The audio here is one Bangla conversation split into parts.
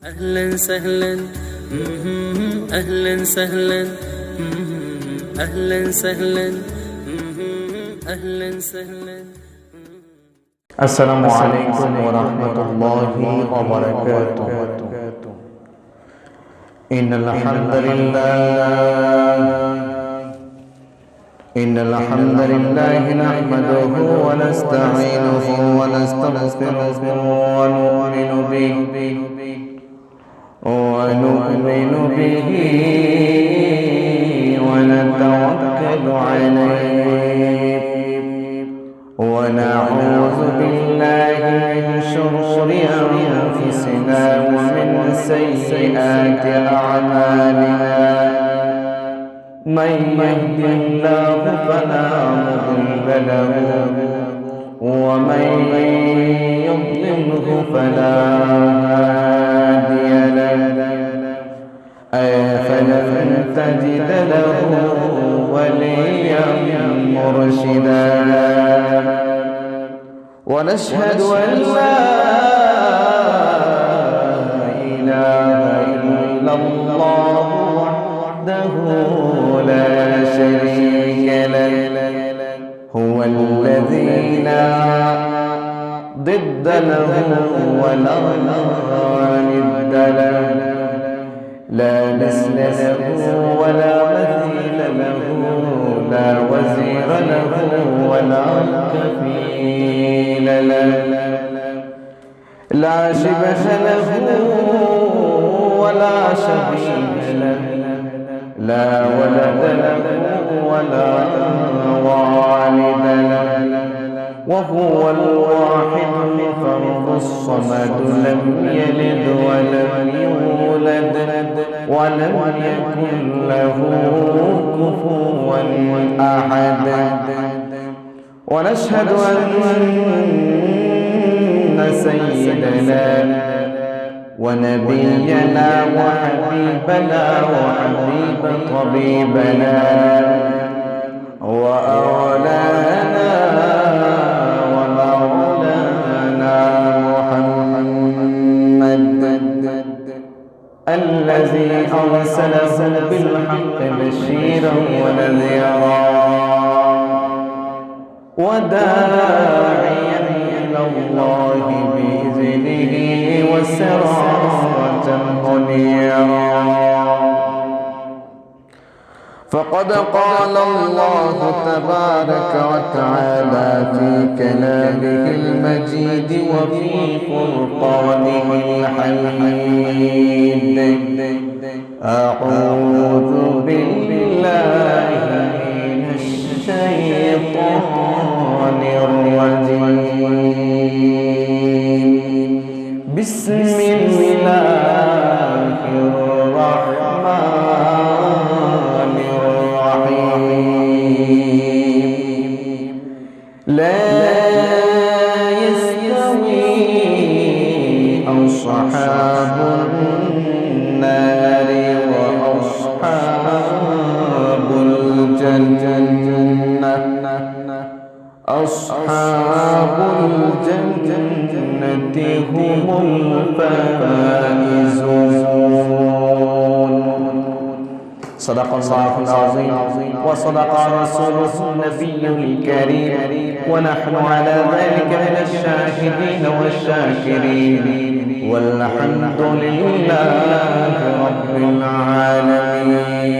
أهلا سهلا أهلا سهلا أهلا سهلا أهلا سهلا. السلام عليكم ورحمة الله وبركاته. إن الحمد لله نحمده ونستعينه ونستغفره ونؤمن به ونتوكل عليه ونعوذ بالله من شرور أنفسنا ومن سيئات أعمالنا. من يهد الله فلا مضل له ومن يضلله فلا هادي له. فلن تجد له وليا مرشدا. ونشهد أن لا إله إلا الله وحده لا شريك له. هو الذي لا ضد له ولا ند له. لا مثل له ولا مثيل له. لا وزير له ولا كفيل له. لا شبه له ولا شبيه له. لا ولد له ولا والد له. وهو الواحد الفرد الصمد لم يلد ولم يولد ولم يكن له كفوا أحد. ونشهد أن سيدنا ونبينا وحبيبنا وحبيب طبيبنا وأولانا ومولانا محمد الذي أرسله بالحق بشيرا ونذيرا وداعيا إلى الله بإذنه وسراجا منيرا. فقد قال الله تبارك وتعالى في كلامه المجيد وفي فرقانه الحميد. أعوذ بالله من الشيطان الرجيم. بسم الله الرحمن الرحيم. لا يستوي أصحاب النار وأصحاب الجنة. أصحاب الجنة هم الفائزون. صدق الله العظيم وصدق رسوله النبي الكريم ونحن على ذلك من الشاهدين والشاكرين والحمد لله رب العالمين.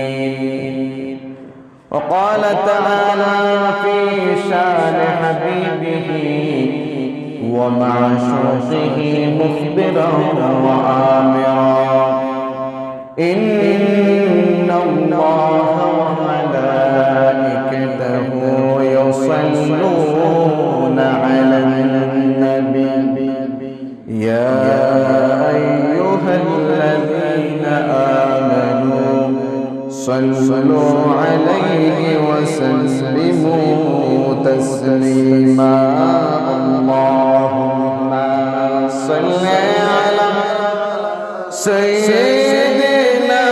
وقال تعالى في شان حبيبه ومعشوقه مخبرا وآمرا. إن الله وملائكته يصلون على النبي يا أيها الذين آمنوا صلوا عليه وسلموا تسليما. اللهم صل على سيدنا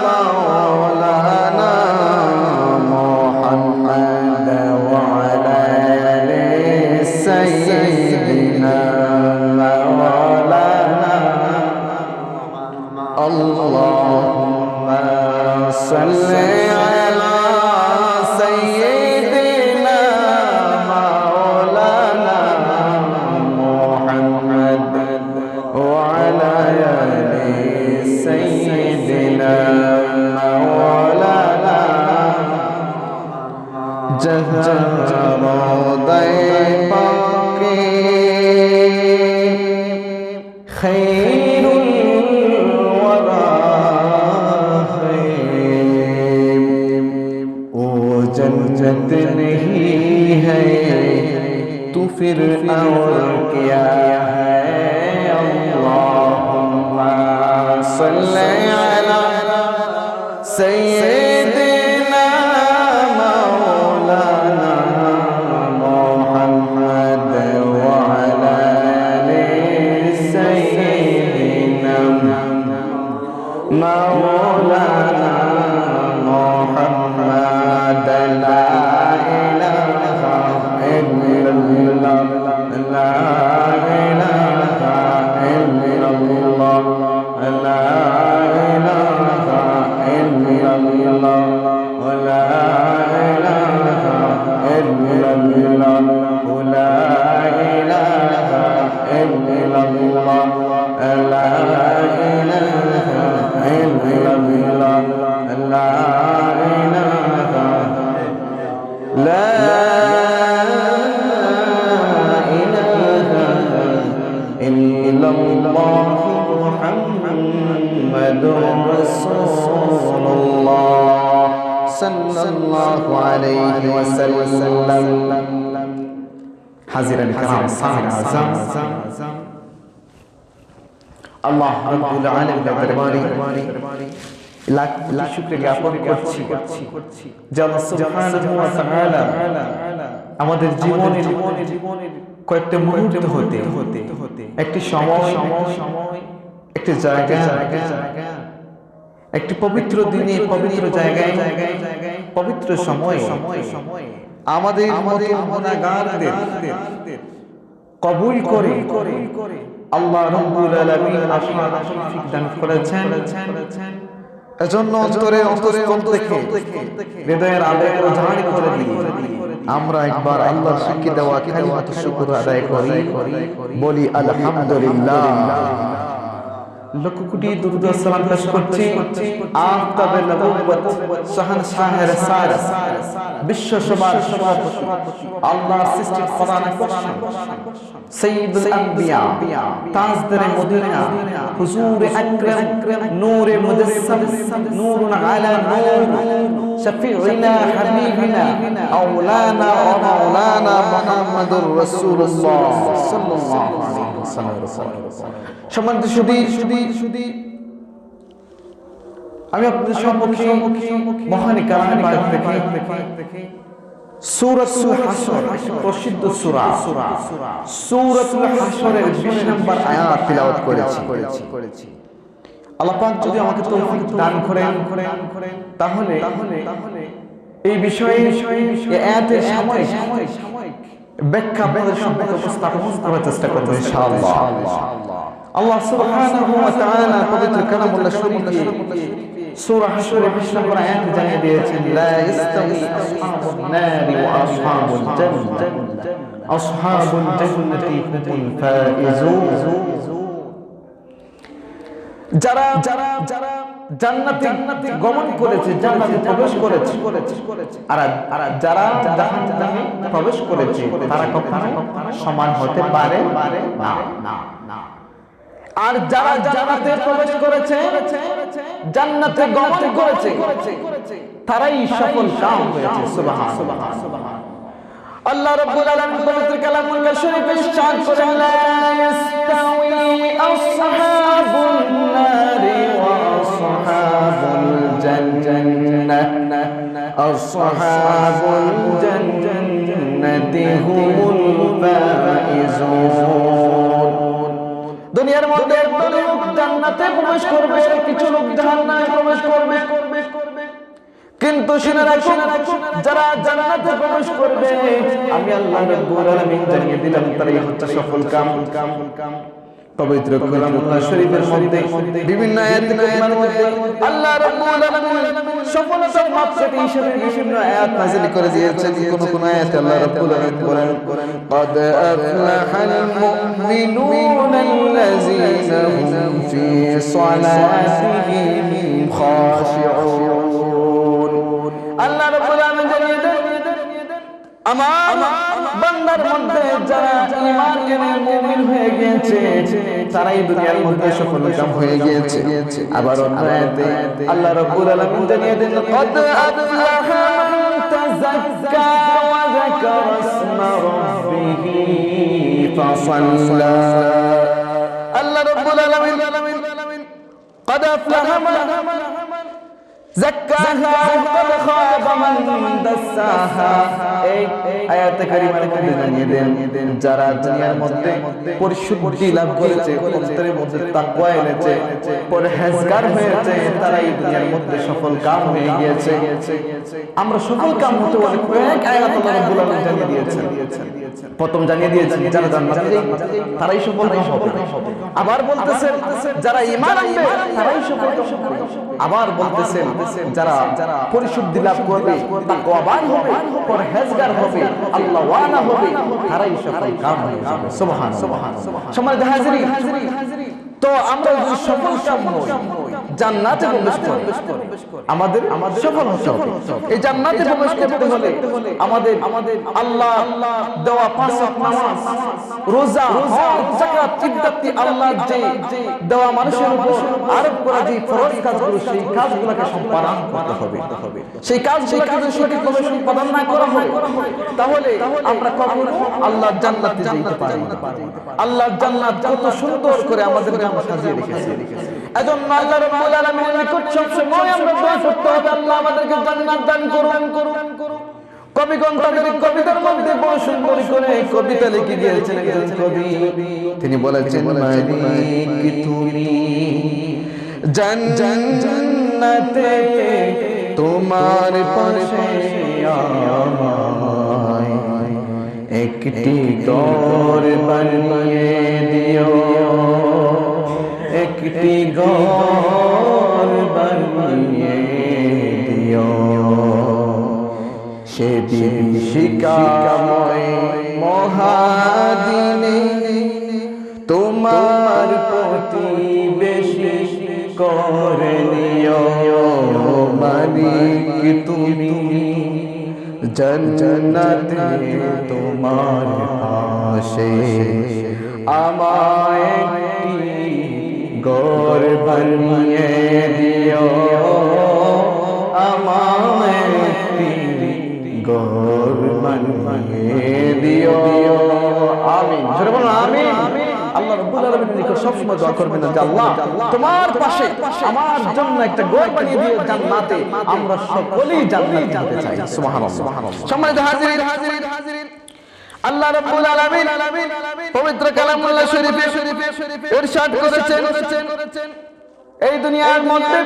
مولانا محمد وعلى آل سيدنا مولانا আল্লাহুম্মা সাল্লি আলা সাইয়্যিদিনা মাওলানা মুহাম্মদ ওয়া আলা আলি সাইয়্যিদিনা মাওলানা জাহরাদাই পাকে খৈরুল ওয়ারা ओ जन्नत नहीं है तू फिर और क्या है अल्लाहुम्मा सल्ली अला सय्यिदिना मौलाना मुहम्मद व अला आलि सय्यिदिना मौलाना मुहम्मद ला इलाहा इल्लल्लाह ला इलाहा इल्लल्लाह ला इलाहा इल्लल्लाह ला इलाहा इल्लल्लाह ला इलाहा इल्लल्लाह ला इलाहा इल्लल्लाह ला لا إله إلا الله محمد رسول الله صلى الله عليه وسلم حاضرين الكرام صاحب الأعظم الله رب العالمين درباري লাখ লাখ শুকরিয়া জ্ঞাপন করছি যে আল্লাহ সুবহানাহু ওয়া তাআলা আমাদের জীবনের কয়েকটা মুহূর্ত হতে একটি সময় একটি জায়গা একটি পবিত্র দিনে পবিত্র জায়গায় পবিত্র সময় আমাদের গুনাহগারদের কবুল করে আল্লাহ রাব্বুল আলামিন আপনার তৌফিক দান করেছেন এজন্য অন্তরের অন্তঃস্থল থেকে হৃদয়ের আবেগ জারি করে দিয়ে আমরা একবার আল্লাহর শুকর দেওয়া কালিমাত শুকর আদায় করি বলি আলহামদুলিল্লাহ লক্ষ কোটি দুরূদ ও সালাম পেশ করছি আফতাবে নবুওয়াত শাহনশাহে রিসালাত বিশ্ব সবার সভাপতি আল্লাহর সৃষ্টির কোরআন কসম সাইয়্যিদুল আম্বিয়া তাজদারে মদিনা হুজুর আকরাম নূরে মুজাসসাম নূরুন আলা নূর শফিউনা হাবিবিনা আওলানা ওয়া মাওলানা মুহাম্মাদুর রাসূলুল্লাহ সাল্লাল্লাহু আলাইহি ওয়াসাল্লাম সম্মানিত সুধী আমি আপনাদের সম্মুখে মহান কালাম পাক থেকে সূরাতুল হাসর প্রসিদ্ধ সূরা সূরাতুল হাসরের 20 নম্বর আয়াত তিলাওয়াত করেছি আল্লাহ পাক যদি আমাকে তৌফিক দান করেন তাহলে এই বিষয়ে এই আয়াতের সাময়িক ব্যাখ্যা আপনাদের সম্মুখে উপস্থাপন করার চেষ্টা করব ইনশাআল্লাহ আল্লাহ সুবহানাহু ওয়া তাআলা পবিত্র কালামুল্লাহ শরীফে সূরা হাশরের 20 নম্বর আয়াতে জানিয়ে দিয়েছেন লা ইস্তাওয়ি আসহাবুন নারি ওয়া আসহাবুল জান্নাহ আসহাবুল জান্নাতি হুমুল ফাইজুন যারা জান্নাতে গমন করেছে জান্নাতে প্রবেশ করেছে আর যারা জাহান্নামে প্রবেশ করেছে তারা কখনো সমান হতে পারে না আর যারা জান্নাতে প্রবেশ করেছে জান্নাতে গমন করেছে তারাই সফল কাম হয়েছে সুবহানাল্লাহ আল্লাহ রাব্বুল আলামিন পবিত্র কালামুল্লাহ শরীফে ইরশাদ করেন লা ইস্তাওয়ি আসহাবুন নারি ওয়া আসহাবুল জান্নাহ আসহাবুল জান্নাতি হুমুল ফাইজুন দুনিয়ার মধ্যে একদল লোক জান্নাতে প্রবেশ করবে কিছু লোক জাহান্নামে প্রবেশ করবে কিন্তু শুনে রাখুন যারা জান্নাতে প্রবেশ করবে আমি আল্লাহ রাব্বুল আলামিন জানিয়ে দিলাম তারাই হচ্ছে সফল কাম পবিত্র কালামুল্লাহ শরীফের মধ্যে বিভিন্ন আয়াতে কারিমার মধ্যে আল্লাহ রাব্বুল আলামিন সফলতার মাপকাঠি হিসেবে বিভিন্ন আয়াত নাযিল করে দিয়েছেন। কোন আয়াতে আল্লাহ রাব্বুল আলামিন বলেন, قد أفلح المؤمنون الذين هم في صلاتهم خاشعون। আল্লাহ রাব্বুল আলামিন জানিয়ে দেন, আমার বান্দার মধ্যে যারা ঈমান এনে মুমিন হয়ে গিয়েছে তারাই দুনিয়ার মধ্যে সফলকাম হয়ে গিয়েছে। আবার অন্য আয়াতে আল্লাহ রাব্বুল আলামিন জানিয়ে দেন, قد أفلح من تزكى وذكر اسم ربه فصلى। আল্লাহ রাব্বুল আলামিন قد أفلح من زكاها وقد خاب من دساها। এই আয়াতে কারিমার মধ্যে জানিয়ে দেন, যারা দুনিয়ার মধ্যে পরিশুদ্ধি লাভ করেছে, অন্তরের মধ্যে তাকওয়া এনেছে, পরহেজগার হয়েছে, তারাই দুনিয়ার মধ্যে সফল কাম হয়ে গিয়েছে। আমরা সফল কাম হতে হলে এক আয়াত আল্লাহ রাব্বুল আলামিন জানিয়ে দিয়েছেন। প্রথম জানিয়ে দিয়েছেন যারা জান্নাতে যাবে তারাই সফল কাম হবে। আবার বলতেছেন যারা ঈমান আনবে তারাই সফল কাম হবে। আবার বলতেছেন যারা পরিশুদ্ধি লাভ করবে, তাকওয়াবান হবে, পরহেজগার হবে, আল্লাহ ওয়ালা হবে, তারাই সফল কাম হয়ে যাবে। সুবহানাল্লাহ। সম্মানিত হাজিরিন, তো আমরা যদি সফল কাম হই, জান্নাতে প্রবেশ করব, আমাদের সফল হতে হবে। এই জান্নাতে প্রবেশ করতে হলে আমাদের আল্লাহ দেওয়া পাঁচ ওয়াক্ত নামাজ, রোজা, হজ, যাকাত ইত্যাদি আল্লাহ যে দেওয়া মানুষের উপর আরোপ করা যে ফরজ কাজগুলো, সেই কাজগুলোকে সম্পাদন করতে হবে। সেই কাজগুলোকে যদি সঠিকভাবে সম্পাদন না করা হয় তাহলে আমরা কখনো আল্লাহর জান্নাতে যেতে পারব না। আল্লাহর জান্নাত কত সুন্দর করে আমাদের জন্য সাজিয়ে রেখেছে। এজন্য আল্লাহ রাব্বুল আলামিনের নিকট সবসময় আমরা দোয়া করতে হবে, আল্লাহ আমাদেরকে জান্নাত দান করুন। কবিগণ তাদের কবিতার মধ্যে বড় সুন্দর করে কবিতা লিখে গিয়েছেন একজন কবি। তিনি বলেছেন, মালিক তুমি জান্নাতে তোমার পাশে আমায় একটি ঘর বানিয়ে দিও, একটি ঘর বানিয়ে দিও। সেদিন শিকাময় মহাদিনে তোমার প্রতিবেশী করে নিও। মালিক তুমি জান্নাতে তোমার পাশে আমায় একটি ঘর বানিয়ে দিও, আমায় একটি ঘর বানিয়ে দিও। আমিন। জোরে বলুন আমিন। আল্লাহ রাব্বুল আলামিনের নিকট সবসময় দোয়া করবেন যে আল্লাহ তোমার পাশে আমার জন্য একটা ঘর বানিয়ে দিও জান্নাতে। আমরা সকলেই জান্নাতে যেতে চাই। সুবহানাল্লাহ। সম্মানিত হাজিরিন, আল্লাহ রাব্বুল আলামিন পবিত্র কালামুল্লাহ শরীফে ইরশাদ করেছেন, এই দুনিয়ার মধ্যে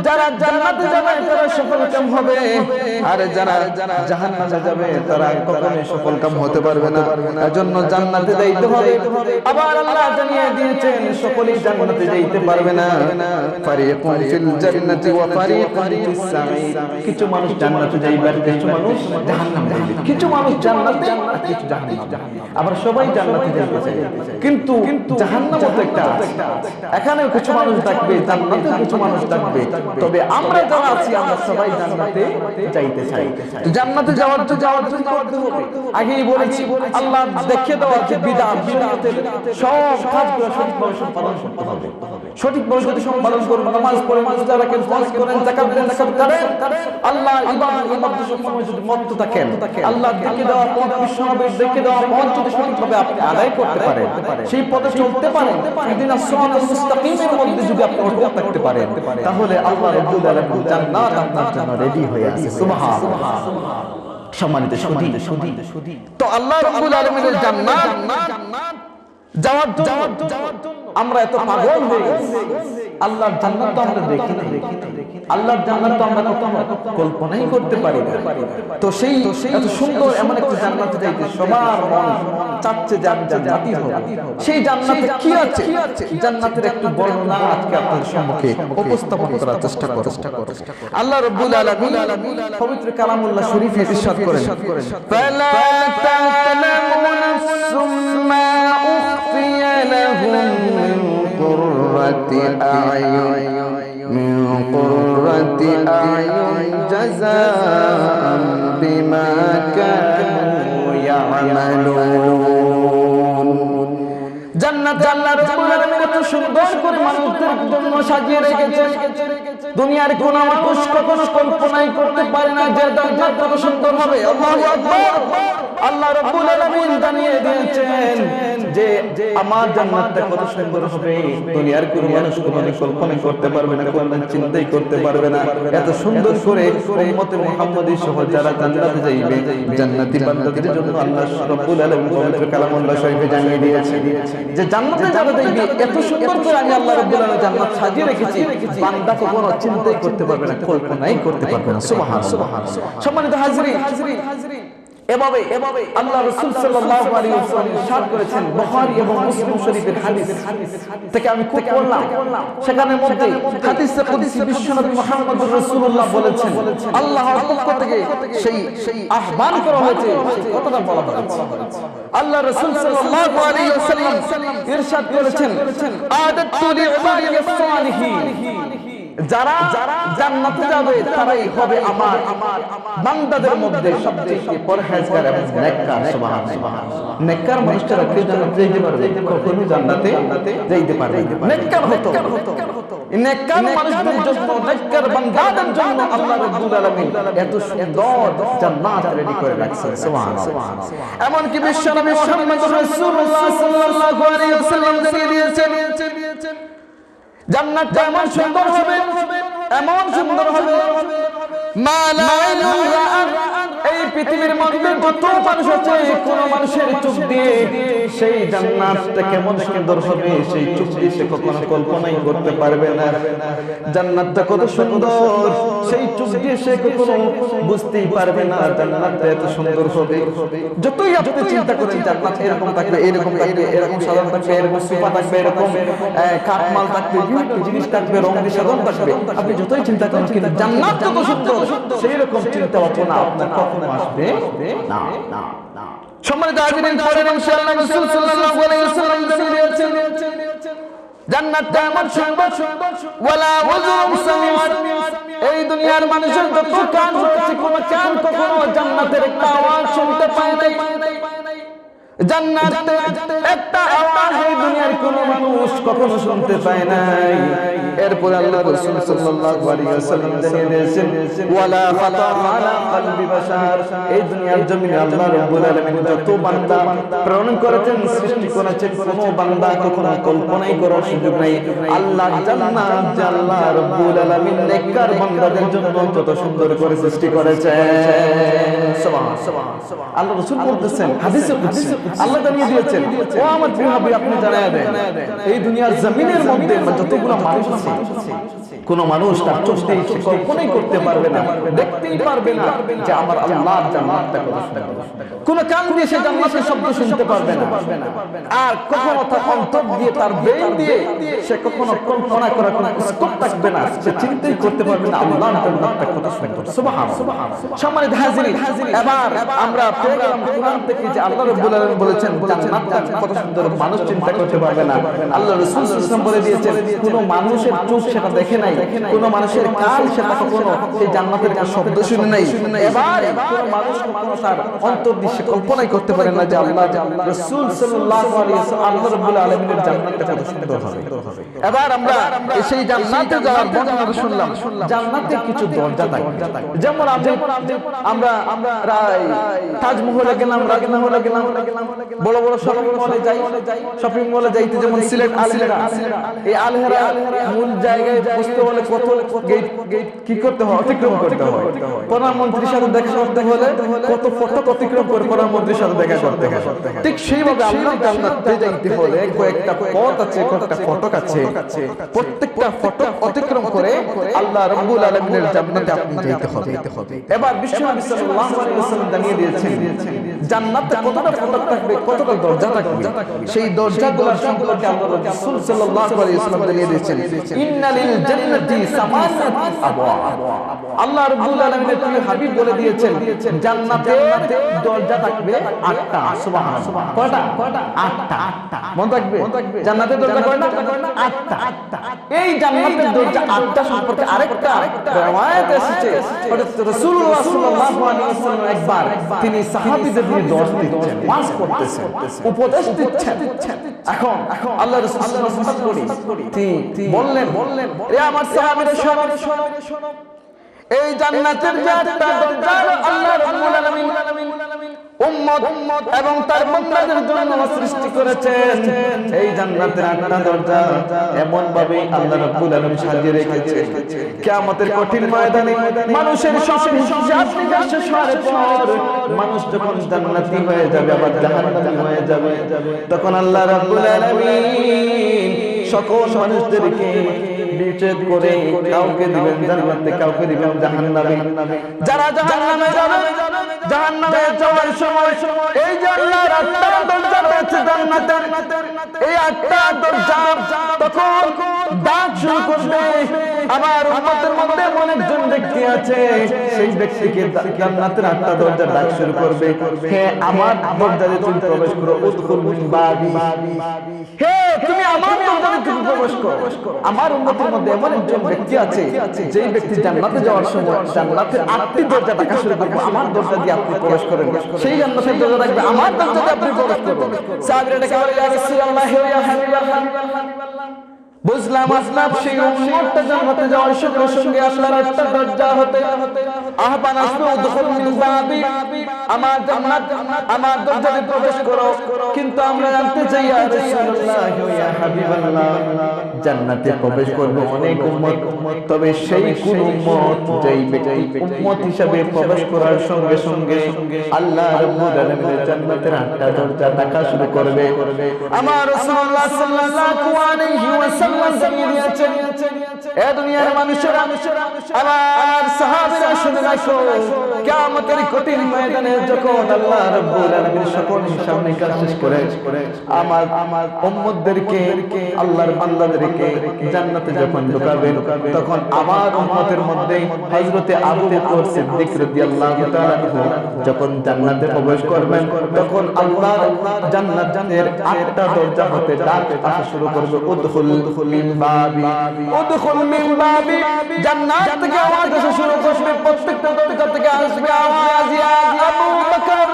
যারা জান্নাতে যাবে তারা সফলকাম হবে, আর যারা জাহান্নামে যাবে তারা কখনোই সফলকাম হতে পারবে না। এজন্য জান্নাতে যাইতে হবে। আবার আল্লাহ জানিয়ে দিয়েছেন সকলেই জান্নাতে যাইতে পারবে না। ফারিকুন ফিল জান্নাতি ওয়া ফারিকুন ফিস সাঈদ। কিছু মানুষ জান্নাতে যাইবে আর কিছু মানুষ জাহান্নামে যাইবে। কিছু মানুষ জান্নাতে আর কিছু জাহান্নামে। আবার সবাই জান্নাতে যাইতে চায়, কিন্তু জাহান্নাম তো একটা আছে। এখানেও কিছু মানুষ থাকবে, জান্নাতে কিছু মানুষ থাকবে, তবে আমরা যারা আছি আমরা সবাই জান্নাতে যাইতে চাই। তো জান্নাতে যাওয়ার জন্য আগেই বলেছি আল্লাহ দেখে দেওয়ার যে বিধাতের সব কাজগুলো সঠিকভাবে সম্পাদন করতে হবে। সঠিকভাবে যদি সম্পাদন করুন, নামাজ পড়ে রোজা রাখেন, হজ করেন, যাকাত দেন, করেন, আল্লাহ ইবাদত সবসময় যদি মত্ত থাকেন, আল্লাহ দেখে দেওয়া পথ, বিশ্বনবীর দেখে দেওয়া পথ যদি সঠিকভাবে আপনি আদায় করতে পারেন, সেই পথে চলতে পারেন, ইহদিনাস সিরাতাল মুস্তাকিমের মধ্যে যদি আপনি অটল থাকতে পারেন, তাহলে আল্লাহ রাব্বুল আলামিন জান্নাত আপনার জন্য রেডি হয়ে আছে। সুবহানাল্লাহ। সম্মানিত সুধী, তো আল্লাহ রাব্বুল আলামিনের জান্নাত যাওয়ার জন্য আমরা এত পাগল হয়ে গেছি। আল্লাহর জান্নাত তো আমরা দেখি না, আল্লাহর জান্নাত তো আমরা কল্পনাই করতে পারি না। তো সেই এত সুন্দর এমন একটা জান্নাতে যাইতে সবার মন চাচ্ছে যে আমি জান্নাতি হব। সেই জান্নাতে কি আছে, জান্নাতের একটু বর্ণনা আজকে আপনাদের সম্মুখে উপস্থাপন করার চেষ্টা করব। আল্লাহ রাব্বুল আলামিন পবিত্র কালামুল্লাহ শরীফে ইরশাদ করেন, ফালা তা'লামু নাফসুম মা উখফিয়া লাহুম মিন কুররাতি আ'য়ুন من قرة أعين جزاء بما كانوا يعملون জান্নাত আল্লাহ রাব্বুল আলামিন এত সুন্দর করে মানুষদের জন্য সাজিয়ে রেখেছেন, দুনিয়ার কোন মানুষ কখনো কল্পনাই করতে পারে না যে জান্নাত কত সুন্দর হবে। আল্লাহু আকবার। আল্লাহ রাব্বুল আলামিন জানিয়ে দিয়েছেন যে আমার জান্নাতটা কত সুন্দর হবে, দুনিয়ার কোন মানুষ কখনো কল্পনা করতে পারবে না, কোনো চিন্তাই করতে পারবে না। এত সুন্দর করে উম্মতে মুহাম্মাদী সহ যারা জান্নাতে যাইবে, জান্নাতি বান্দাদের জন্য আল্লাহ রাব্বুল আলামিন পবিত্র কালামুল্লাহ শরীফে জানিয়ে দিয়েছেন যে জান্নাতে যারা যাইবে এত সুন্দর করে আমি আল্লাহ রাব্বুল আলামিন জান্নাত সাজিয়ে রেখেছি, বান্দা কখনো চিন্তাই করতে পারবে না, কল্পনাই করতে পারবে না। সুবহানাল্লাহ। সম্মানিত হাজিরিন, এভাবে আল্লাহ রাসূল সাল্লাল্লাহু আলাইহি ওয়াসাল্লাম ইরশাদ করেছেন, বুখারী এবং মুসলিম শরীফের হাদিস থেকে আমি খুব পড়লাম। সেখানের মধ্যে হাদিসে কুদসি বিশ্বনবী মুহাম্মদুর রাসূলুল্লাহ বলেছেন, আল্লাহর পক্ষ থেকে সেই আহ্বান করা হয়েছে, সেই কথাটা বলা হয়েছে। আল্লাহ রাসূল সাল্লাল্লাহু আলাইহি ওয়াসাল্লাম ইরশাদ করেছেন, আদাতু লিইবাদিস সালিহিন, যারা জান্নাতে যাবে তারাই হবে আমার বান্দাদের মধ্যে সবচেয়ে পরহেজগার এবং নেককার। সুবহানাল্লাহ। নেককার মানুষরা কি জান্নাতে যেতে পারবে? কখনো জান্নাতে যেতে পারবে না। নেককার হতো, নেককার মানুষদের জন্য, নেককার বান্দাদের জন্য আল্লাহ রাব্বুল আলামিন এত সুন্দর জান্নাত রেডি করে রাখছেন। সুবহানাল্লাহ। এমন কি বিশ্বনবী মুহাম্মদ রাসূলুল্লাহ সাল্লাল্লাহু আলাইহি ওয়াসাল্লাম জানিয়ে দিয়েছেন, জান্নাতটা এমন সুন্দর হবে, এমন সুন্দর হবে, মা লা আইনুন রাআত, এই পৃথিবীর মধ্যে যত মানুষ আছে কোন মানুষের চোখ দিয়ে সেই জান্নাতটা কেমন সুন্দর হবে সেই চোখ দিয়ে সে কখনো কল্পনাই করতে পারবে না। জান্নাতটা কত সুন্দর সেই চোখ দিয়ে সে কখনো বুঝতেই পারবে না জান্নাতটা এত সুন্দর হবে। যতই আপনি চিন্তা করেন জান্নাত এরকম থাকবে, এরকম থাকবে, এরকম সাজানো থাকবে, এরকম সুপা থাকবে, এরকম কাঠমাল থাকবে, বিভিন্ন জিনিস থাকবে, রং দিয়ে সাজানো থাকবে, আপনি যতই চিন্তা করেন কিন্তু জান্নাত কত সুন্দর সেই রকম চিন্তা ভাবনা আপনার কখনো আসবে না। সম্মানিত হাজিরিন, পরের অংশে আল্লাহ রাসূল সাল্লাল্লাহু আলাইহি ওয়াসাল্লাম জানিয়ে দিয়েছেন, জান্নাতটা এমন সুন্দর, ওয়ালা উযুন সামিআত, এই দুনিয়ার মানুষের যত কান রয়েছে কোন কান কখনো জান্নাতের একটা আওয়াজ শুনতে পায় নাই। জান্নাতে একটা আওয়াজ এই দুনিয়ার কোন মানুষ কখনো শুনতে পায় নাই। এরপর আল্লাহ রাসূল সাল্লাল্লাহু আলাইহি ওয়াসাল্লাম জানিয়ে দিয়েছেন, ওয়ালা খাতা আলা কলবি বাশার, এই দুনিয়ার জমিনে আল্লাহ রাব্বুল আলামিন যত বান্দা প্রেরণ করেছেন, সৃষ্টি করেছেন, কোন বান্দা কখনো কল্পনাই করার সুযোগ নাই আল্লাহ জান্নাত যে আল্লাহ রাব্বুল আলামিন নেককার বান্দাদের জন্য যত সুন্দর করে সৃষ্টি করেছেন। সুবহানাল্লাহ। আল্লাহ রাসূল বলতেছেন, হাদিসে কুদসি আল্লাহ জানিয়ে দিয়েছেন, ও আমার প্রিয় হাবিব আপনি জানায়া দেন, এই দুনিয়ার জমিনের মধ্যে যতগুলো মানুষ আছে কোন মানুষ তার চোখ দিয়ে কল্পনাই করতে পারবে না, দেখতেই পারবে না যে আমার আল্লাহর জান্নাতটা কত সুন্দর। কোন কান দিয়ে সে জান্নাতের শব্দ শুনতে পারবে না, আর কখনো তার অন্তর দিয়ে তার ব্রেন দিয়ে সে কখনো কল্পনা করার কোনো স্কোপ থাকবে না, সে চিন্তাই করতে পারবে না আল্লাহর জান্নাতটা কত সুন্দর। সুবহানাল্লাহ। সম্মানিত হাজিরিন, এবার আমরা পেলাম কোরআন থেকে যে আল্লাহ রাব্বুল আলামিন বলেছেন জান্নাতটা কত সুন্দর, মানুষ চিন্তা করতে পারবে না। আল্লাহ রাসূল সাল্লাল্লাহু আলাইহি ওয়াসাল্লাম বলে দিয়েছেন, কোন মানুষের চোখ সেটা দেখে নাই, কোন মানুষের কান সেটা কখনো সেই জান্নাতের কোনো শব্দ শুনে নাই। এবার কোন মানুষ কখনো তার অন্তর দিয়ে কল্পনাই করতে পারে না যে আল্লাহ রাসূল সাল্লাল্লাহু আলাইহি ওয়াসাল্লাম আল্লাহ রাব্বুল আলামিনের জান্নাতটা কত সুন্দর হবে। এবার আমরা সেই জান্নাতে যাওয়ার বর্ণনা শুনলাম। জান্নাতে কিছু দরজা থাকে, যেমন আমরা তাজমহলে গেলাম, রাজমহলে গেলাম, বড় বড় শপিং মলে যাই, শপিং মলে যাইতে যেমন সিলেট আলহেরা, এই আলহেরা মূল জায়গায় বসতে হলে কত গেট কি করতে হয়, অতিক্রম করতে হয়। প্রধানমন্ত্রীর সাথে দেখা করতে হলে কত ফটক অতিক্রম করে প্রধানমন্ত্রীর সাথে দেখা করতে হয়। ঠিক সেইভাবে আল্লাহর জান্নাতে যাইতে হলে কয়েকটা পথ আছে, কয়েকটা ফটক আছে। প্রত্যেকটা ফটক অতিক্রম করে আল্লাহ রাব্বুল আলামিনের জান্নাতে আপনি যেতে হবে। এবার বিশ্বনবী সাল্লাল্লাহু আলাইহি ওয়াসাল্লাম জানিয়ে দিয়েছেন জান্নাতে কতটা ফটক থাকবে, কতটা দরজা থাকবে। সেই দরজাগুলোর সম্পর্কে আল্লাহ রাসূল সাল্লাল্লাহু আলাইহি ওয়াসাল্লাম জানিয়ে দিয়েছেন ইন্না লিল জান্নাতি সামানিয়াত আবওয়াব। আল্লাহ রাব্বুল আলামিনের প্রিয় হাবিব বলে দিয়েছেন জান্নাতের দরজা থাকবে 8টা। সুবহানাল্লাহ। কয়টা? 8টা। মনে থাকবে জান্নাতের দরজা কয়টা? 8টা। এই জান্নাতের দরজা 8টা সম্পর্কে আরেকটা riwayat এসেছে হযরত রাসূলুল্লাহ সাল্লাল্লাহু আলাইহি ওয়াসাল্লাম একবার তিনি সাহাবীদের নিয়ে দর্শ দিচ্ছেন, ওয়াজ করতেছেন, উপদেশ দিচ্ছেন। এখন আল্লাহ রাসূল সাল্লাল্লাহু আলাইহি ওয়াসাল্লাম তিনি বললেন এ আমার সাহাবীরা শোনো, এই জান্নাতের যে 8টা দরজা আল্লাহ রাব্বুল আলামিন উম্মত এবং তার বান্দাদের জন্য সৃষ্টি করেছেন। এই জান্নাতের 8টা দরজা এমন ভাবে আল্লাহ রাব্বুল আলামিন সাজিয়ে রেখেছেন কিয়ামতের কঠিন ময়দানে মানুষের সব হিসাব নিকাশ শেষ হওয়ার পর মানুষ যখন জান্নাতি হয়ে যাবে আবার জাহান্নামী হয়ে যাবে, তখন আল্লাহ রাব্বুল আলামিন সকল মানুষদেরকে বিচ্ছেদ করে কাউকে দিবেন জান্নাতে, কাউকে দিবেন জাহান্নামে। যারা জাহান্নামে যাবে, জাহান্নামে যাওয়ার সময় এই যে আল্লাহর 8টা দরজা রয়েছে জান্নাতের, এই 8টা দরজা তখন ডাক শুরু করবে। আমার উম্মতের মধ্যে এমন একজন ব্যক্তি আছে, সেই ব্যক্তিকে জান্নাতের 8টা দরজা ডাক শুরু করবে, হে আমার দরজা দিয়ে তুমি প্রবেশ করো, উদখুল মিন বাবি। হে তুমি আমার দরজা দিয়ে তুমি প্রবেশ করো। আমার উম্মতের মধ্যে এমন একজন ব্যক্তি আছে, যেই ব্যক্তি জান্নাতে যাওয়ার সময় জান্নাতের 8টি দরজা ডাকা শুরু করবে, আমার দরজা দিয়ে আপনি প্রবেশ করেন। সেই জান্নাতের দরজা রাখবে, আমার দরজা দিয়ে আপনি প্রবেশ করবেন। সাহাবীরা ডেকে বলে, ইয়া রাসূলুল্লাহ, ইয়া হাবিবাল্লাহ, বুঝলাম আপনার সেই উম্মতটা জান্নাতে যাওয়ার সঙ্গে সঙ্গে আল্লাহর 8টা দরজা হতে আহ্বান আসবে, উদখুল মিন বাবি, আমার জান্নাত আমার দরজা দিয়ে প্রবেশ করো। কিন্তু আমরা জানতে চাই ইয়া রাসূলুল্লাহ, ইয়া হাবিবাল্লাহ, জান্নাতে প্রবেশ করবে অনেক উম্মত, তবে সেই কোন উম্মত যেই ব্যক্তি উম্মত হিসেবে প্রবেশ করার সঙ্গে সঙ্গে আল্লাহ রাব্বুল আলামিনের জান্নাতের 8টা দরজা ডাকা শুরু করবে। আমার রাসূলুল্লাহ সাল্লাল্লাহু আলাইহি ওয়াসাল্লাম জানিয়ে দিয়েছেন, এ দুনিয়ার মানুষেরা, আমার সাহাবীরা শুনে রাখো, কিয়ামতের কঠিন ময়দানে যখন আল্লাহ রাব্বুল আলামিন সকল হিসাব নিকাশ শেষ করে আমার উম্মতদেরকে, আল্লাহর বান্দাদেরকে জান্নাতে যখন ঢোকাবেন, তখন আমার উম্মতের মধ্যে হযরতে আবু বকর সিদ্দিক রাদিয়াল্লাহু তাআলা যখন জান্নাতে প্রবেশ করবেন, তখন আল্লাহর জান্নাতের 8টা দরজা হতে ডাক আসা শুরু করবে, উদখুল মিন বাবি, উদখুল মিন বাবি। জান্নাত থেকে আওয়াজ আসা শুরু করবে, প্রত্যেকটা দরজা থেকে আসবে আওয়াজ, ইয়া আবু বকর,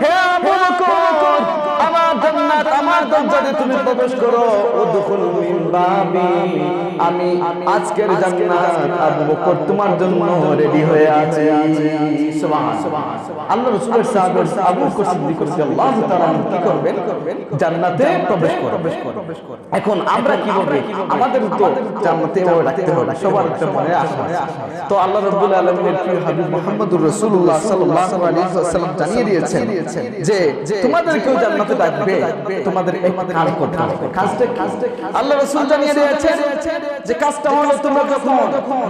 হে আবু বকর, আমার জান্নাত আমার দরজা দিয়ে তুমি প্রবেশ করো, উদখুল মিন বাবি। আমি আজকের জান্নাত আবু বকর তোমার জন্য রেডি হয়ে আছে। সুবহানাল্লাহ। আল্লাহ রাসূলের সাহাবী আবু বকর সিদ্দিক রাদিয়াল্লাহু তাআলা কি করবেন? জান্নাতে প্রবেশ করবেন। এখন আমরা কি বলবো? আমাদের তো জান্নাতে রাখতে হবে, সবার একটা মনে আশা। তো আল্লাহ রাব্বুল আলামিনের প্রিয় হাবিব মুহাম্মদুর রাসূলুল্লাহ সাল্লাল্লাহু আলাইহি ওয়াসাল্লাম জানিয়ে দিয়েছেন যে তোমাদেরকেও জান্নাতে ডাকবে, তোমাদের এক কাজ করতে হবে। কাজটা আল্লাহ রাসূল জানিয়ে দিয়েছেন যে কাজটা হলো তোমরা যখন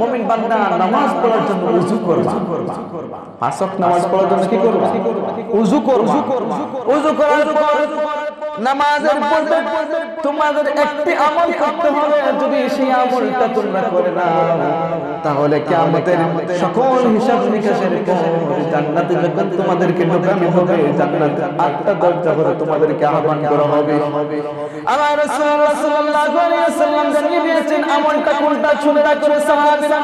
মুমিন বান্দা নামাজ পড়ার জন্য ওযু করবা, 5 ওয়াক্ত নামাজ পড়ার জন্য কি করবা? ওযু করবা। ওযু করার পর নামাজের পূর্বে তোমাদের একটি আমল করতে হবে। যদি সেই আমলটা তোমরা করে নাও, তাহলে কিয়ামতের সকল হিসাব নিকাশের পর জান্নাতে যখন তোমাদেরকে ঢোকানো হবে, জান্নাতের 8টা দরজা করে তোমাদেরকে আহ্বান করা হবে। আমার রাসূলুল্লাহ সাল্লাল্লাহু আলাইহি ওয়াসাল্লাম জানিয়ে দিয়েছেন আমলটা কোনটা, শুনে রাখো সাহাবীরা।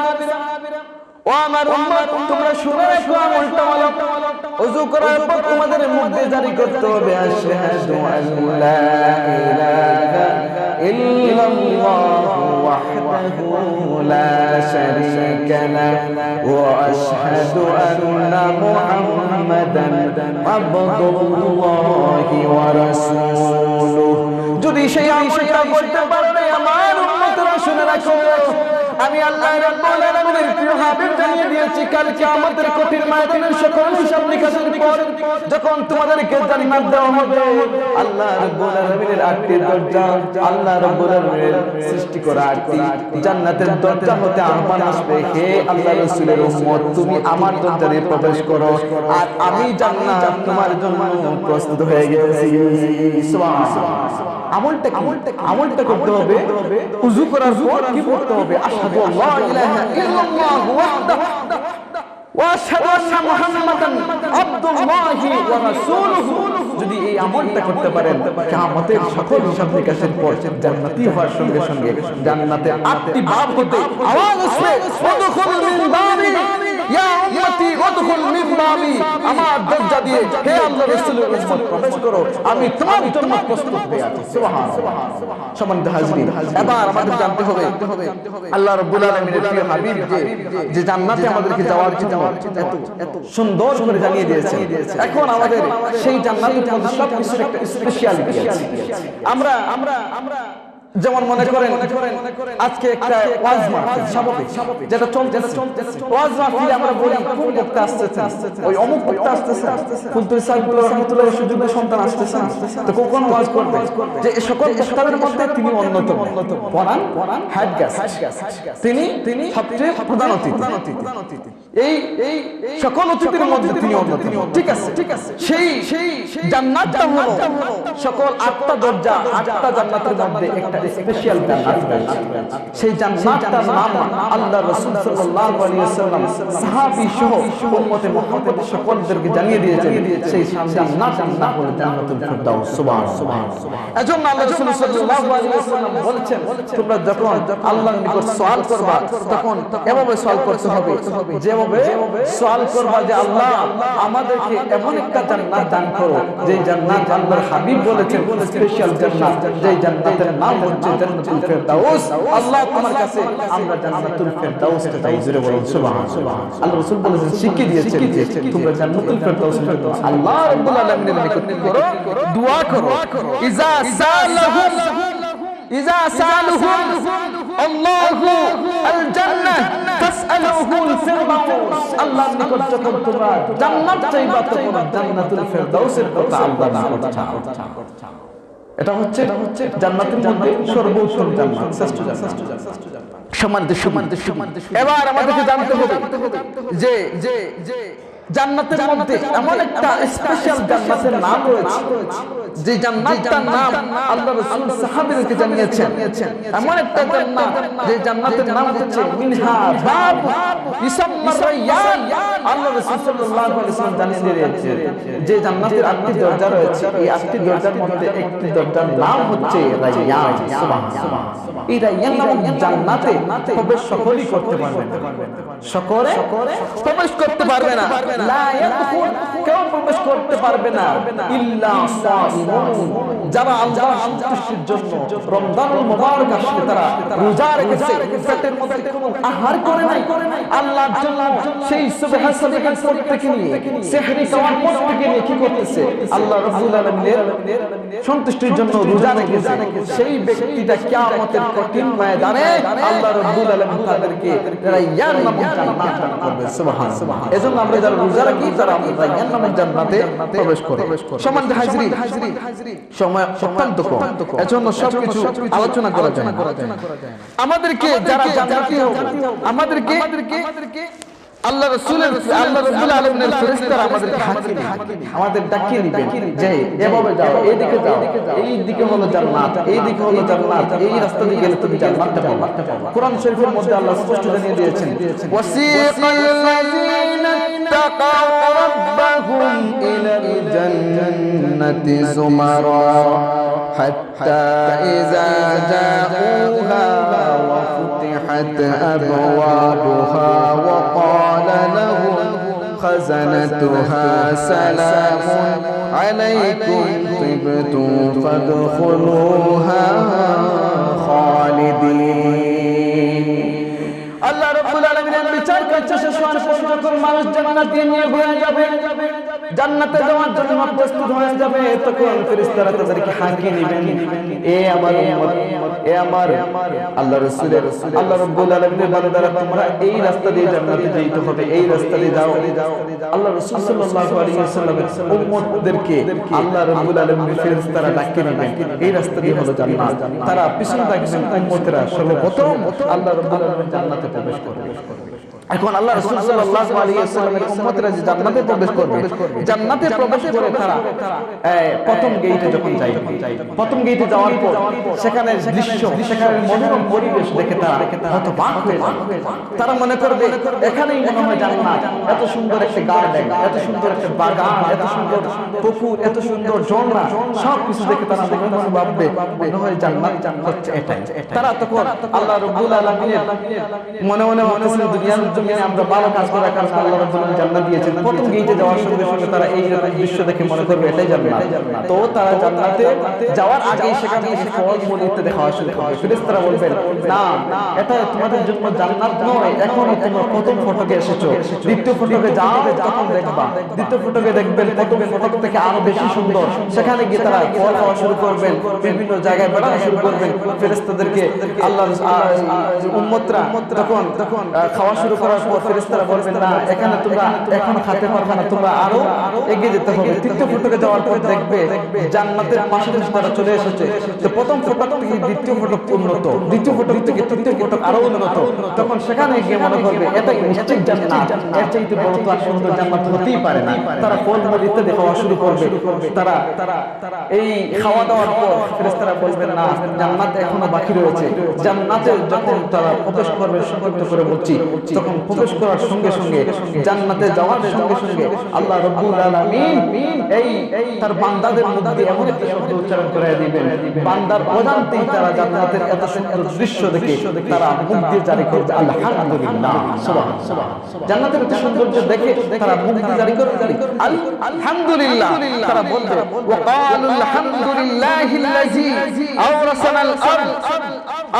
ও আমার উম্মত, তোমরা শুনে রাখো আমলটা হলো ওযু করার পর তোমাদের মুখে জারি করতে হবে আশহাদু আল্লা ইলাহা ইল্লাল্লাহু ওয়াহদাহু লা শারীকা লাহু ওয়া আশহাদু আন্না মুহাম্মাদান আবদুল্লাহি ওয়া রাসূলুহু। যদি সেই আমলটা করতে পারবে আমার উম্মতরা শুনে রাখো আমি আল্লাহ রাব্বুল আলামিনের প্রিয় হাবিব জানিয়ে দিয়েছি কাল কিয়ামতের কঠিন ময়দানের সকল হিসাব নিকাশের পর যখন তোমাদেরকে জান্নাত দেওয়া হবে আল্লাহ রাব্বুল আলামিনের 8টি দরজা আল্লাহ রাব্বুল আলামিনের সৃষ্টি করা 8টি জান্নাতের দরজা হতে আহ্বান আসবে হে আল্লাহর রাসূলের উম্মত তুমি আমার দরজা দিয়ে প্রবেশ করো আর আমি জান্নাত তোমার জন্য প্রস্তুত হয়ে গেছি সুবহানাল্লাহ আমলটা করতে হবে ওযু করার পর কি পড়তে হবে আশহাদু আল্লা ইলাহা ইল্লাল্লাহ ওয়াহদাহু ওয়া আশহাদু আন্না মুহাম্মাদান আবদুল্লাহি ওয়া রাসূলুহু যদি এই আমলটা করতে পারেন কিয়ামতের সকল হিসাব নিকাশের পর জান্নাতি হওয়ার সঙ্গে সঙ্গে জান্নাতের 8টি বাব হতে আওয়াজ আসবে উদখুল মিন বাবি ইয়া উম্মতি উদখুল মিন বাবি আমার দরজা দিয়ে হে আল্লাহর রাসূলের উম্মত প্রবেশ করো আমি তোমার জন্য প্রস্তুত হয়ে আছি সুবহানাল্লাহ সম্মানিত হাজিরিন এবার আমাদের জানতে হবে আল্লাহ রাব্বুল আলামিনের প্রিয় হাবিব যে জান্নাতে আমাদেরকে যাওয়ার জন্য এত সুন্দর করে জানিয়ে দিয়েছেন এখন আমাদের সেই জান্নাতের মধ্যে সবকিছুর একটা স্পেশালিটি আছে আমরা যেমন মনে করেন আজকে একটা ওয়াজ মাহফিল স্বাভাবিক যেটা চলতেছে ওয়াজ মাহফিলে আমরা বলি কোন বক্তা আসতেছে ওই অমুক বক্তা আসতেছে ফুলতুল সাহেবুল্লাহ রাহমাতুল্লাহ সুযোগ্য সন্তান আসতেছে তো কোন ওয়াজ করবে যে এই সকল বক্তাদের মধ্যে তিনি অন্যতম পরাণ হেড গেস্ট তিনি সবচেয়ে প্রধান অতিথি এই সকল অতিথির মধ্যে তিনি অন্যতম ঠিক আছে সেই জান্নাতটা হলো সকল 8টা দরজা 8টা জান্নাতের মধ্যে একটা স্পেশাল জান্নাত রয়েছে সেই জান্নাতটার নাম আল্লাহর রাসূল সাল্লাল্লাহু আলাইহি ওয়াসাল্লাম সাহাবী সহ উম্মতে মুহাম্মাদের সকলদেরকে জানিয়ে দিয়েছেন সেই জান্নাতের নাম হলো জান্নাতুল ফিরদাউস সুবহানাল্লাহ এজন্য আল্লাহ রাসূল সাল্লাল্লাহু আলাইহি ওয়াসাল্লাম বলেছেন তোমরা যখন আল্লাহর নিকট সওয়াল করবা তখন এভাবে সওয়াল করতে হবে যেভাবে সওয়াল করবা যে আল্লাহ আমাদেরকে এমন একটা জান্নাত দান করো যে জান্নাত আল্লাহর হাবিব বলেছেন স্পেশাল জান্নাত যে জান্নাতের নাম জান্নাতুল ফিরদাউস আল্লাহ তোমার কাছে আমরা জান্নাতুল ফিরদাউস চাই জোরে বলুন সুবহানাল্লাহ আল্লাহ রাসূল বলেছেন শিখিয়ে দিয়েছেন যে তোমরা জান্নাতুল ফিরদাউস আল্লাহ রাব্বুল আলামিনের নিকট করো দোয়া করো ইজা সালুহুম আল্লাহু আল জান্নাহ তাসআলুহুল ফিরদাউস আল্লাহর নিকট যখন তোমরা জান্নাত চাইবা তখন জান্নাতুল ফিরদাউসের কথা আল্লাহ নাম চাও এটা হচ্ছে জান্নাতের মধ্যে সর্বোত্তম জান্নাত শ্রেষ্ঠ জান্নাত সম্মানিত এবার আমাদেরকে জানতে হবে যে জান্নাতের মধ্যে এমন একটা স্পেশাল জান্নাতের নাম রয়েছে যে জান্নাতটার নাম আল্লাহর রাসূল সাহাবীদেরকে জানিয়েছেন এমন একটা জান্নাত যে জান্নাতের নাম হচ্ছে মিনহা বাব ইসাম্মা রায়্যান আল্লাহর রাসূল সাল্লাল্লাহু আলাইহি ওয়াসাল্লাম জানিয়ে দিয়েছেন যে জান্নাতের 8টি দরজা রয়েছে এই 8টি দরজার মধ্যে একটি দরজার নাম হচ্ছে রায়্যান সুবহানাল্লাহ এই রায়্যান নামক জান্নাতে প্রবেশ সকলেই করতে পারবে সকলে প্রবেশ করতে পারবে না লা ইয়াদখুল কেউ প্রবেশ করতে পারবে না ইল্লা সাইমুন যারা আল্লাহর সন্তুষ্টির জন্য রমজানুল মুবারক আসলে তারা রোজা রেখেছে পেটের মধ্যে কোনো আহার করে নাই আল্লাহর জন্য সেই সুবহান সাদিকাত প্রত্যেকে নিয়ে সেহরি খাওয়ার প্রত্যেকে নিয়ে কি করতেছে আল্লাহ রাব্বুল আলামিনের সন্তুষ্টির জন্য রোজা রেখেছে সেই ব্যক্তিটা কিয়ামতের কঠিন ময়দানে আল্লাহ রাব্বুল আলামিন তাদেরকে রায়্যান নামক জান্নাত দান করবে সুবহানাল্লাহ এজন্য আমরা যারা রোজা রাখি তারা রায়্যান নামক জান্নাতে প্রবেশ করে সম্মানিত হাজিরিন সময় অত্যন্ত কম এজন্য সবকিছু আলোচনা করা যায় আমাদেরকে যারা জান্নাতি হবে আমাদেরকে আল্লাহ রাব্বুল আলামিনের ফেরেশতারা আমাদেরকে হাকিয়ে আমাদের ডাকিয়ে দিবেন যে এভাবে যাও এইদিকে যাও এই দিকে হলো জান্নাত এই দিকে হলো জান্নাত এই রাস্তা দিয়ে গেলে তুমি জান্নাতটা পাবে কোরআন শরীফের মধ্যে আল্লাহ স্পষ্ট জানিয়ে দিয়েছেন ওয়াসিকাল্লাযীনা তাকাউ রাব্বাহুম ইলাল জান্নাতি যুমারা হাত্তা ইযা জাউহা ওয়া ফুতিহাত আবওয়াবুহা ওয়া ক্বালা লাহুম খাযানাতুহা সালামুন আলাইকুম তিবতুম ফাদখুলুহা খালিদিন আল্লাহ রাব্বুল আলামিনের বিচার কার্য শেষ হওয়ার পর যখন মানুষ জান্নাত দিয়ে নিয়ে ঘুরে যাবে জান্নাতে যাওয়ার জন্য প্রস্তুত হয়ে যাবে, তখন ফেরেশতারা তাদেরকে হাঁকিয়ে নেবেন, এ আমার উম্মত, এ আমার আল্লাহ রাসূলের, আল্লাহ রাব্বুল আলামিনের বান্দারা, তোমরা এই রাস্তা দিয়ে জান্নাতে যেতে হবে, এই রাস্তা দিয়ে যাও। আল্লাহ রাসূল সাল্লাল্লাহু আলাইহি ওয়াসাল্লামের উম্মতদেরকে আল্লাহ রাব্বুল আলামিনের ফেরেশতারা ডাকিয়ে নেবেন, এই রাস্তা দিয়ে হলো জান্নাত। তারা পিছনে থাকবেন, উম্মতেরা সর্বপ্রথম আল্লাহ রাব্বুল আলামিনের জান্নাতে প্রবেশ করবে। এখন আল্লাহ রাসূল সাল্লাল্লাহু আলাইহি ওয়াসাল্লামের উম্মতরা যে জান্নাতে প্রবেশ করবে, জান্নাতে প্রবেশ করে তারা প্রথম গেটে যখন যাবে, প্রথম গেটে যাওয়ার পর সেখানে দৃশ্য, সেখানে মনোরম পরিবেশ দেখে তারা হতবাক হয়ে যাবে। তারা মনে করবে এখানেই মনে হয় জান্নাত, এত সুন্দর একটা গার্ডেন, এত সুন্দর একটা বাগান, এত সুন্দর পুকুর, এত সুন্দর ঝর্ণা, সব কিছু দেখে তারা মনে মনে ভাববে মনে হয় জান্নাত হচ্ছে এটাই। তারা তখন আল্লাহ রাব্বুল আলামিনের মনে মনে ভাবতেছেন দুনিয়ার জমিনে আমরা ভালো কাজ করার কারণে আল্লাহ রাব্বুল আলামিন জান্নাত দিয়েছেন। প্রথম গেটে যাওয়ার সঙ্গে সঙ্গে তারা এই দৃশ্য দেখে মনে করবে এটাই জান্নাত। তো তারা জান্নাতে যাওয়ার আগেই সেখানে এসে ফল-মূল ইত্যাদি খাওয়া শুরু করবে। ফেরেশতারা বলবেন না, এটা তোমাদের জন্য জান্নাত নয়, এখনো তোমরা প্রথম ফটকে এসেছো, দ্বিতীয় ফটকে যাও, তখন দেখবা, দ্বিতীয় ফটকে দেখবেন প্রথম ফটক থেকে আরো বেশি সুন্দর। সেখানে গিয়ে তারা ফল খাওয়া শুরু করবেন, বিভিন্ন জায়গায় বেড়ানো শুরু করবেন। ফেরেশতাদেরকে আল্লাহর উম্মতরা তখন খাওয়া শুরু করার পর ফেরেশতারা বলবেন না, এখানে তোমরা এখন খেতে পারবে না, তোমরা আরো এগিয়ে যেতে হবে। তৃতীয় ফটকে যাওয়ার পর দেখবে জান্নাতের পাশে তারা চলে এসেছে। তো প্রথম ফটক থেকে দ্বিতীয় ফটক উন্নত, দ্বিতীয় ফটক থেকে তৃতীয় ফটক আরো উন্নত। তখন সেখানে গিয়ে মনে করবে এটাই নিশ্চিত জান্নাত, এর চাইতে বড় তো আর সুন্দর জান্নাত হতেই পারে না। তারা ফল-মূল ইত্যাদি খাওয়া শুরু করবে। তারা এই খাওয়া দাওয়ার পর ফেরেশতারা বলবেন না, জান্নাত এখনো বাকি রয়েছে। জান্নাতে যখন তারা প্রবেশ করবে, সংক্ষিপ্ত করে বলছি, তখন প্রবেশ করার সঙ্গে সঙ্গে জান্নাতে যাওয়ার সঙ্গে সঙ্গে আল্লাহ রাব্বুল আলামিন এই তার বান্দাদের মুখ দিয়ে এমন একটা শব্দ উচ্চারণ করে দিবেন, বান্দার অজান্তেই তারা জান্নাতের এত সুন্দর দৃশ্য দেখে তারা মুখ দিয়ে জারি করবে আলহামদুলিল্লাহ, সুবহানাল্লাহ। জান্নাতের এত সৌন্দর্য দেখে তারা মুখ দিয়ে জারি করবে আলহামদুলিল্লাহ। তারা বলবে ওয়াকালু আলহামদুলিল্লাহিল্লাযী আওরাসানাল আরদ।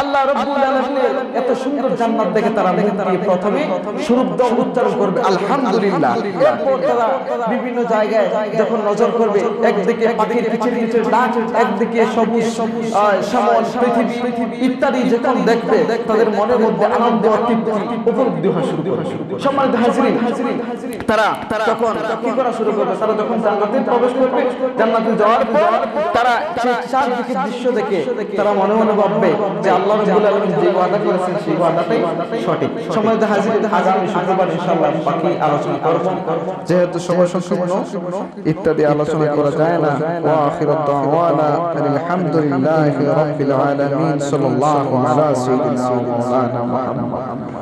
আল্লাহ রাব্বুল আলামিনের এত সুন্দর জান্নাত দেখে তারা মুখ দিয়ে প্রথমে শুরুদ্ধ উচ্চারণ করবে আলহামদুলিল্লাহ। এরপর তারা বিভিন্ন জায়গায় যখন নজর করবে, একদিকে পাখির কিচির কিচির ডাক, একদিকে সবুজ শ্যামল পৃথিবী ইত্যাদি যখন দেখবে, তাদের মনের মধ্যে আনন্দ উপলব্ধি হওয়া শুরু করবে। সম্মানিত হাজিরিন, তারা তখন কি করা শুরু করবে? তারা যখন জান্নাতে প্রবেশ করবে, জান্নাতে যাওয়ার পর তারা সেই চারদিকের দৃশ্য দেখে তারা মনে মনে ভাববে যে আল্লাহ রাব্বুল আলামিন যে ওয়াদা করেছেন সেই ওয়াদাটাই সঠিক। সম্মানিত হাজিরিন, আগামী শুক্রবার ইনশাআল্লাহ বাকি আলোচনা করব, যেহেতু সময় সংকীর্ণ ইত্যাদি আলোচনা করা যায় না। ওয়া আখিরু দাওয়ানা আলহামদুলিল্লাহি রাব্বিল আলামিন, সাল্লাল্লাহু আলা সাইয়্যিদিনা ওয়া মাওলানা মুহাম্মদ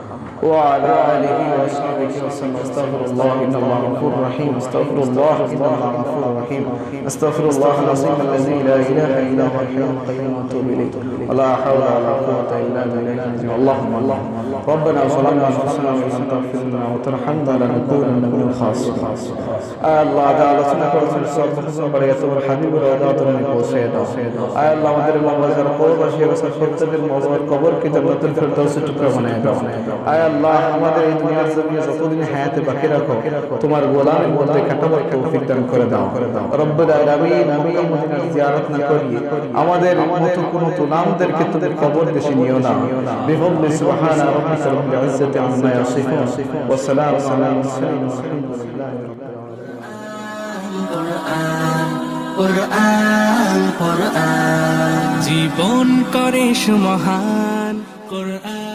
وعلى آله وصحبه وسلم. استغفر الله إن الله غفور رحيم. استغفر الله إن الله غفور رحيم. استغفر الله العظيم الذي لا إله إلا هو الحي القيوم وأتوب إليه. ولا حول ولا قوة إلا بالله العظيم. اللهم ربنا ظلمنا أنفسنا وإن لم تغفر لنا وترحمنا لنكونن من الخاسرين. الله تعالى سنكون سبحانه وتعالى حبيب الوداع من পৌঁছে দাও। আয় আল্লাহ, আমাদের মাওলানা কবরবাসী এবং প্রত্যেকের মাওলানার কবরকে জান্নাতুল ফেরদাউসের টুকরা বানায় দাও। আয় আল্লাহ, আমাদের এই দুনিয়ার জমিনে যতদিন হায়াতে বাকি রাখো, তোমার গোলামের মধ্যে কাটাবার তৌফিক দান করে দাও। রব্বুল আলামিন, মক্কা মদিনার জিয়ারত না করিয়ে আমাদের মতো কোন গোলামদেরকে তুমি কবর দেশে নিও না। বিফদলি সুবহানা রাব্বিকা রাব্বিল ইজ্জাতি আম্মা ইয়াসিফুন ওয়া সালামুন আলাল মুরসালিন ওয়ালহামদুলিল্লাহি রাব্বিল আলামিন। জীবন করে সুমহান কোরআন।